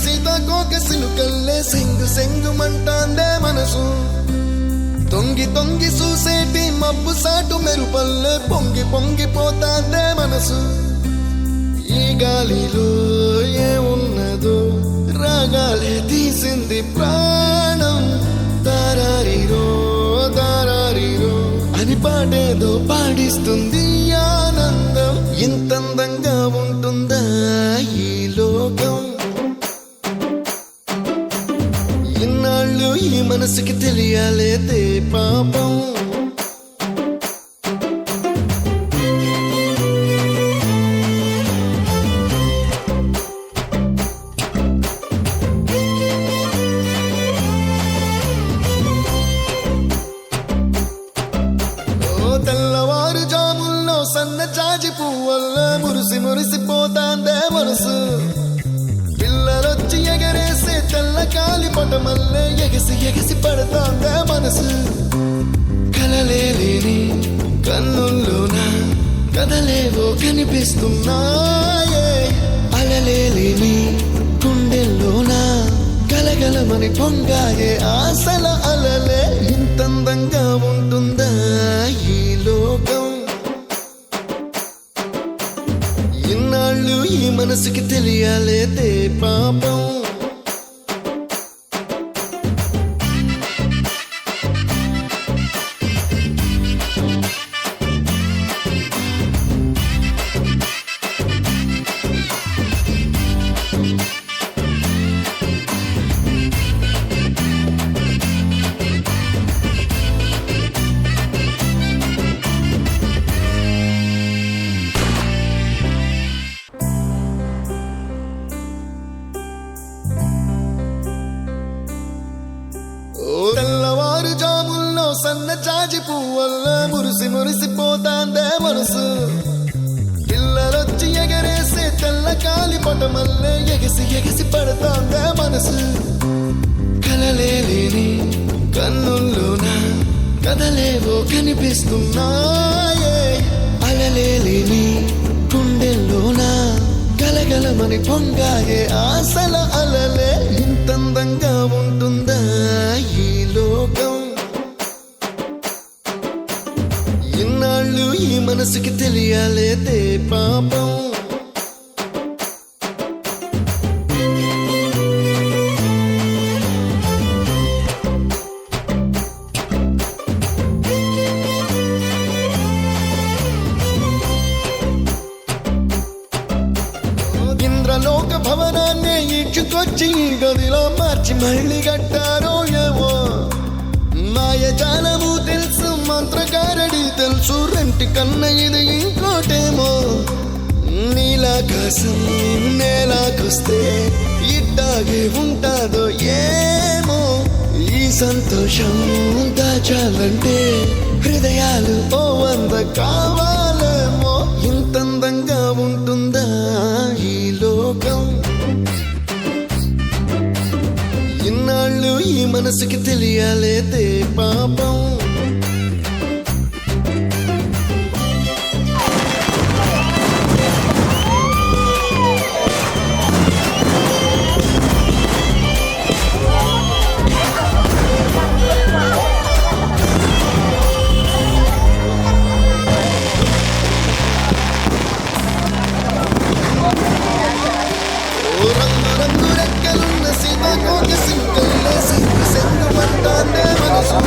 సీతాకోక సిలుకల్లే సెంగు సెంగుమంటాందే మనసు. తొంగి తొంగి చూసేటి మబ్బు సాటు మెరుపల్లే పొంగి పొంగిపోతాందే మనసు. ఈ గాలిలో ఏమున్నదో రాగాలే తీసింది ప్రాణం. దారారిరో దారారిరో అని పాడేదో పాడిస్తుంది ఆనందం. ఇంతందంగా ఉంటుందా ఈ లోకం? ఇన్నాళ్ళు ఈ మనసుకి తెలియాలేదే పాపం. తెల్లవారు జాముల్లో సన్న జాజి పువ్వల్ల మురిసి మురిసిపోతాందే మనసు. పిల్లలొచ్చి ఎగరేసే తెల్ల కాలి పటమల్లే ఎగసి ఎగసి పడతాందే మనసు. కలలే లేని కన్నుల్లోన కథలేవో కనిపిస్తున్నాయే. అలలే లేని గుండెల్లోన గలగలమని పొంగాయే ఆశల అలలే. ఇంతందంగా ఉంటుందా ఈ లోకం? ఇన్నాళ్ళు ఈ మనసుకి తెలియాలేదే పాపం. తెల్లవారు జాముల్లో సన్న జాజి పువ్వల్ల మురిసి మురిసిపోతాందే మనసు. పిల్లలొచ్చి ఎగరేసే తెల్ల కాలి పటమల్లే ఎగసి ఎగసి పడతాందే మనసు. కలలే లేని కన్నుల్లోన కథలేవో కనిపిస్తున్నాయే. అలలే లేని గుండెల్లోన గలగలమని పొంగాయే ఆశల అలలే. ఇంతందంగా ఉంటుందా ఈ లోకం? ఇన్నాళ్ళు ఈ మనసుకి తెలియాలేదే పాపం. ఇంద్రలోక భవనాన్ని ఈడ్చుకొచ్చి గదిలో మార్చి మళ్ళీ కట్టారో ఏమో. మాయజాలము తెలుసు మంత్రకారడి తెలుసు రెంటి కన్న ఇది ఇంకోటేమో. నీలాకాశం నేలాకొస్తే ఇట్టాగే ఉంటాదో ఏమో. ఈ సంతోషం దాచాలంటే హృదయాలు ఓ వంద కావాలేమో. ఇంతందంగా ఉంటుందా ఈ లోకం? ఇన్నాళ్ళు ఈ మనసుకి తెలియాలేదే పాపం. రంగు రంగు రెక్కలున్న సీతాకోక సిలుకల్లే సెంగు సెంగుమంటాందే మనసు.